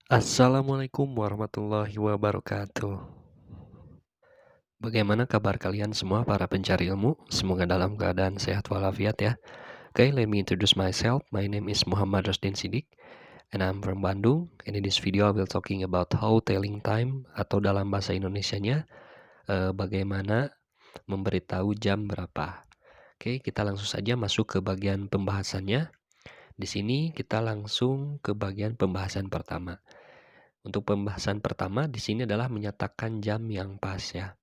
Assalamualaikum warahmatullahi wabarakatuh. Bagaimana kabar kalian semua para pencari ilmu? Semoga dalam keadaan sehat walafiat ya. Okay, let me introduce myself. My name is Muhammad Rasdin Sidik and I'm from Bandung. And in this video I will talking about how telling time atau dalam bahasa Indonesianya bagaimana memberitahu jam berapa. Oke, kita langsung saja masuk ke bagian pembahasannya. Di sini kita langsung ke bagian pembahasan pertama. Untuk pembahasan pertama di sini adalah menyatakan jam yang pas ya.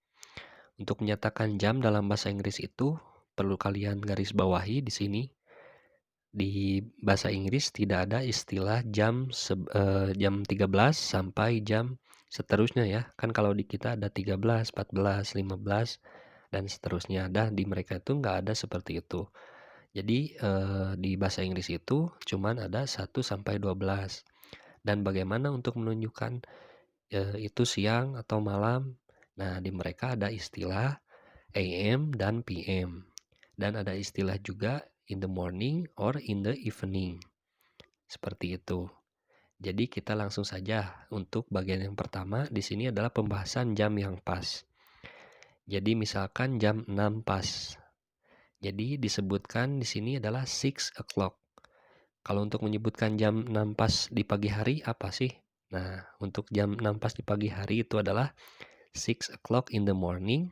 Untuk menyatakan jam dalam bahasa Inggris itu perlu kalian garis bawahi di sini. Di bahasa Inggris tidak ada istilah jam 13 sampai jam seterusnya ya. Kan kalau di kita ada 13, 14, 15 dan seterusnya. Di mereka itu nggak ada seperti itu. Jadi di bahasa Inggris itu cuman ada 1 sampai 12. Dan bagaimana untuk menunjukkan itu siang atau malam? Nah, di mereka ada istilah AM dan PM. Dan ada istilah juga in the morning or in the evening. Seperti itu. Jadi kita langsung saja untuk bagian yang pertama di sini adalah pembahasan jam yang pas. Jadi misalkan jam 6 pas. Jadi disebutkan di sini adalah 6 o'clock. Kalau untuk menyebutkan jam 6 pas di pagi hari apa sih? Nah, untuk jam 6 pas di pagi hari itu adalah 6 o'clock in the morning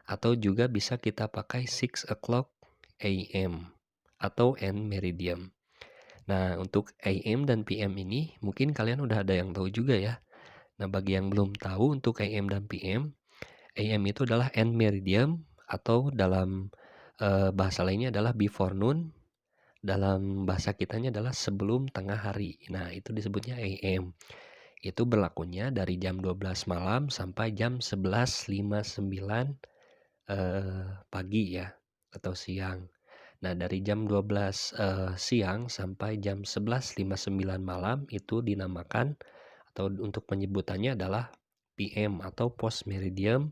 atau juga bisa kita pakai 6 o'clock AM atau N meridian. Nah, untuk AM dan PM ini mungkin kalian udah ada yang tahu juga ya. Nah, bagi yang belum tahu untuk AM dan PM, AM itu adalah N meridian atau dalam bahasa lainnya adalah before noon. Dalam bahasa kitanya adalah sebelum tengah hari. Nah, itu disebutnya AM. Itu berlakunya dari jam 12 malam sampai jam 11.59 pagi ya atau siang. Nah, dari jam 12 siang sampai jam 11.59 malam itu dinamakan atau untuk penyebutannya adalah PM atau post meridian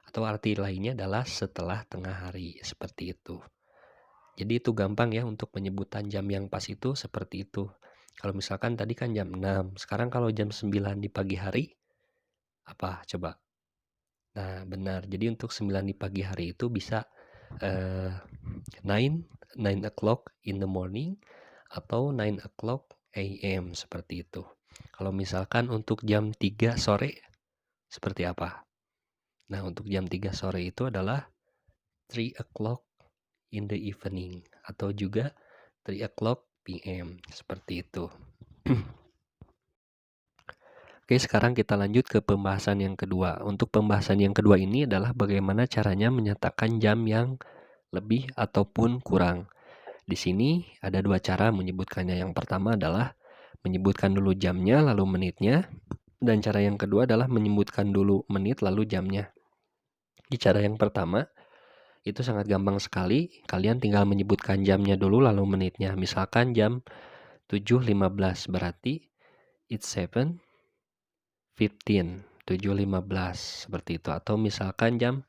atau arti lainnya adalah setelah tengah hari, seperti itu. Jadi itu gampang ya untuk penyebutan jam yang pas itu seperti itu. Kalau misalkan tadi kan jam 6, sekarang kalau jam 9 di pagi hari, apa coba? Nah benar, jadi untuk 9 di pagi hari itu bisa 9 o'clock in the morning atau 9 o'clock AM seperti itu. Kalau misalkan untuk jam 3 sore, seperti apa? Nah untuk jam 3 sore itu adalah 3 o'clock in the evening atau juga 3 o'clock PM seperti itu. Oke, sekarang kita lanjut ke pembahasan yang kedua. Untuk pembahasan yang kedua ini adalah bagaimana caranya menyatakan jam yang lebih ataupun kurang. Di sini ada dua cara menyebutkannya. Yang pertama adalah menyebutkan dulu jamnya lalu menitnya, dan cara yang kedua adalah menyebutkan dulu menit lalu jamnya. Di cara yang pertama itu sangat gampang sekali. Kalian tinggal menyebutkan jamnya dulu lalu menitnya. Misalkan jam 7.15 berarti it's 7:15, 7.15 seperti itu. Atau misalkan jam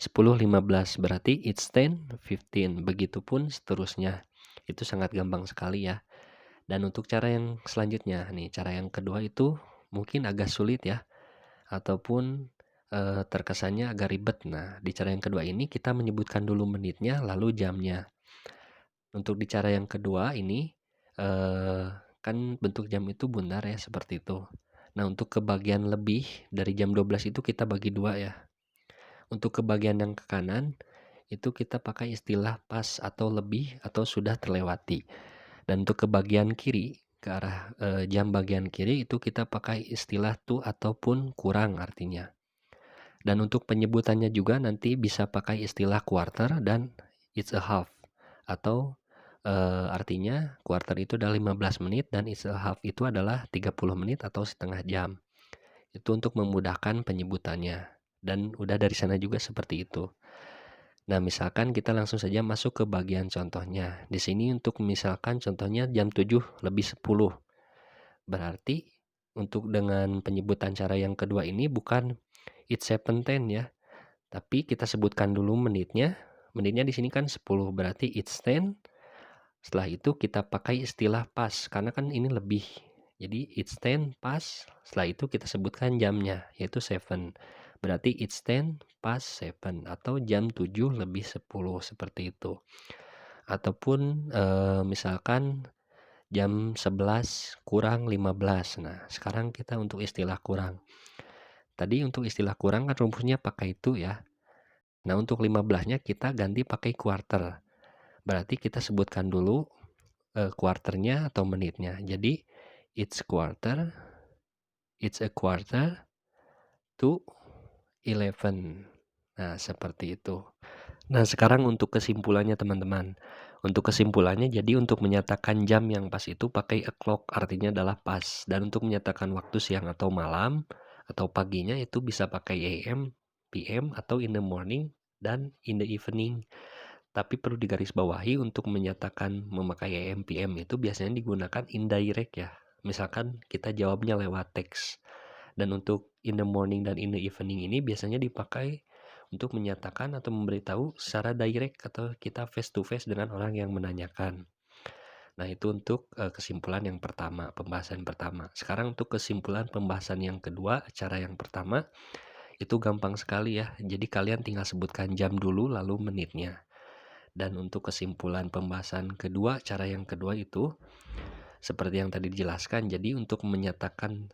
10.15 berarti it's 10:15. Begitupun seterusnya. Itu sangat gampang sekali ya. Dan untuk cara yang selanjutnya nih, cara yang kedua itu mungkin agak sulit ya, ataupun terkesannya agak ribet. Nah, di cara yang kedua ini kita menyebutkan dulu menitnya lalu jamnya. Untuk di cara yang kedua ini kan bentuk jam itu bundar ya seperti itu. Nah, untuk kebagian lebih dari jam 12 itu kita bagi dua ya. Untuk kebagian yang ke kanan itu kita pakai istilah pas atau lebih atau sudah terlewati. Dan untuk kebagian kiri ke arah jam bagian kiri itu kita pakai istilah to ataupun kurang artinya. Dan untuk penyebutannya juga nanti bisa pakai istilah quarter dan it's a half atau artinya quarter itu adalah 15 menit dan it's a half itu adalah 30 menit atau setengah jam. Itu untuk memudahkan penyebutannya. Dan udah dari sana juga seperti itu. Nah, misalkan kita langsung saja masuk ke bagian contohnya. Di sini untuk misalkan contohnya jam 7:10. Berarti untuk dengan penyebutan cara yang kedua ini bukan it's 7:10 ya. Tapi kita sebutkan dulu menitnya. Menitnya di sini kan 10 berarti it's 10. Setelah itu kita pakai istilah pas karena kan ini lebih. Jadi it's 10 past, setelah itu kita sebutkan jamnya, yaitu 7. Berarti it's 10 past 7 atau jam 7 lebih 10 seperti itu. Ataupun misalkan jam 11 kurang 15. Nah, sekarang kita untuk istilah kurang. Tadi untuk istilah kurang kan rumusnya pakai itu ya. Nah, untuk 15-nya kita ganti pakai quarter. Berarti kita sebutkan dulu quarternya atau menitnya. Jadi it's a quarter to 11. Nah, seperti itu. Nah, sekarang untuk kesimpulannya teman-teman. Untuk kesimpulannya, jadi untuk menyatakan jam yang pas itu pakai o'clock, artinya adalah pas. Dan untuk menyatakan waktu siang atau malam atau paginya itu bisa pakai AM, PM atau in the morning dan in the evening. Tapi perlu digarisbawahi untuk menyatakan memakai AM, PM itu biasanya digunakan indirect ya. Misalkan kita jawabnya lewat teks. Dan untuk in the morning dan in the evening ini biasanya dipakai untuk menyatakan atau memberitahu secara direct atau kita face to face dengan orang yang menanyakan. Nah, itu untuk kesimpulan yang pertama, pembahasan pertama. Sekarang untuk kesimpulan pembahasan yang kedua, cara yang pertama itu gampang sekali ya. Jadi kalian tinggal sebutkan jam dulu lalu menitnya. Dan untuk kesimpulan pembahasan kedua, cara yang kedua itu seperti yang tadi dijelaskan. Jadi untuk menyatakan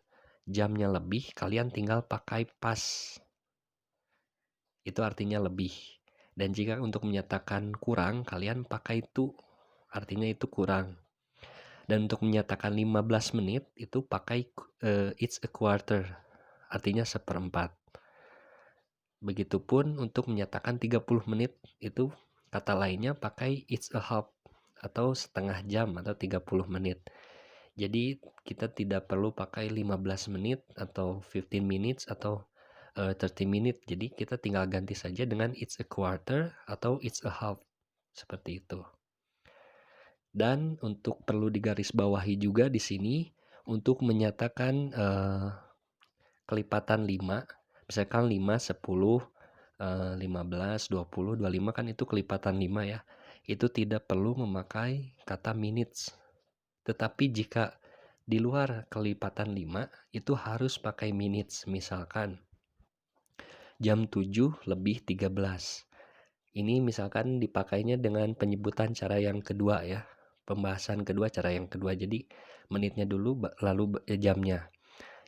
jamnya lebih, kalian tinggal pakai pas. Itu artinya lebih. Dan jika untuk menyatakan kurang, kalian pakai itu, artinya itu kurang. Dan untuk menyatakan 15 menit, itu pakai it's a quarter, artinya seperempat. Begitupun untuk menyatakan 30 menit, itu kata lainnya pakai it's a half, atau setengah jam, atau 30 menit. Jadi kita tidak perlu pakai 15 menit, atau 15 minutes, atau 30 minutes. Jadi kita tinggal ganti saja dengan it's a quarter atau it's a half. Seperti itu. Dan untuk perlu digarisbawahi juga di sini untuk menyatakan kelipatan 5. Misalkan 5, 10, 15, 20, 25 kan itu kelipatan 5 ya. Itu tidak perlu memakai kata minutes. Tetapi jika di luar kelipatan 5 itu harus pakai minutes. Misalkan jam 7 lebih 13. Ini misalkan dipakainya dengan penyebutan cara yang kedua ya. Pembahasan kedua, cara yang kedua. Jadi menitnya dulu lalu jamnya.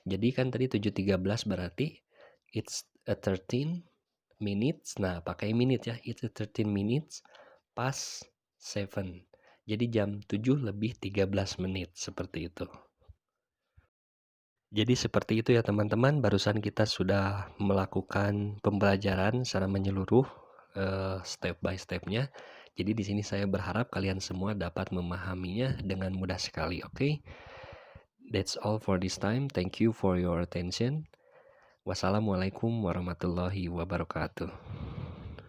Jadi kan tadi 7.13 berarti it's a 13 minutes. Nah, pakai minutes ya. It's a 13 minutes past 7. Jadi jam 7 lebih 13 menit. Seperti itu. Jadi seperti itu ya teman-teman, barusan kita sudah melakukan pembelajaran secara menyeluruh step by stepnya. Jadi di sini saya berharap kalian semua dapat memahaminya dengan mudah sekali, oke? That's all for this time. Thank you for your attention. Wassalamualaikum warahmatullahi wabarakatuh.